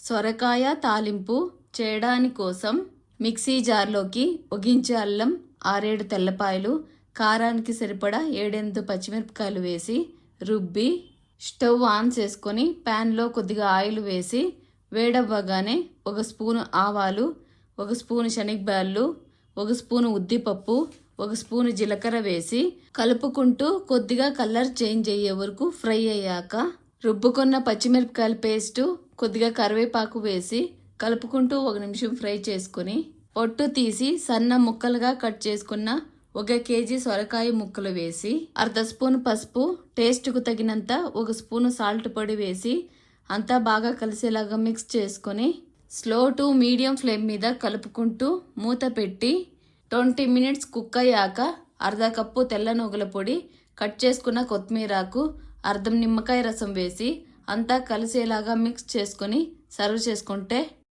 సొరకాయ తాలింపు చేయడాని కోసం మిక్సీ జార్లోకి ఒగించే అల్లం, 6-7 తెల్లపాయలు, కారానికి సరిపడా 7-8 పచ్చిమిరపకాయలు వేసి రుబ్బి స్టవ్ ఆన్ చేసుకొని ప్యాన్లో కొద్దిగా ఆయిల్ వేసి వేడవ్వగానే 1 స్పూను ఆవాలు, 1 స్పూను శనగబ్యాళ్ళు, 1 స్పూను ఉద్దిపప్పు, 1 స్పూను జీలకర్ర వేసి కలుపుకుంటూ కొద్దిగా కలర్ చేంజ్ అయ్యే వరకు ఫ్రై అయ్యాక రుబ్బుకున్న పచ్చిమిరపకాయల పేస్టు, కొద్దిగా కరివేపాకు వేసి కలుపుకుంటూ 1 నిమిషం ఫ్రై చేసుకొని పొట్టు తీసి సన్న ముక్కలుగా కట్ చేసుకున్న 1 కేజీ సొరకాయ ముక్కలు వేసి 1/2 స్పూన్ పసుపు, టేస్ట్కు తగినంత 1 స్పూను సాల్ట్ పొడి వేసి అంతా బాగా కలిసేలాగా మిక్స్ చేసుకొని స్లో టు మీడియం ఫ్లేమ్ మీద కలుపుకుంటూ మూత పెట్టి 20 మినిట్స్ కుక్ అయ్యాక 1/2 కప్పు తెల్ల నువ్వుల పొడి, కట్ చేసుకున్న కొత్తిమీరాకు, 1/2 నిమ్మకాయ రసం వేసి అంతా కలిసేలాగా మిక్స్ చేసుకొని సర్వ్ చేసుకుంటే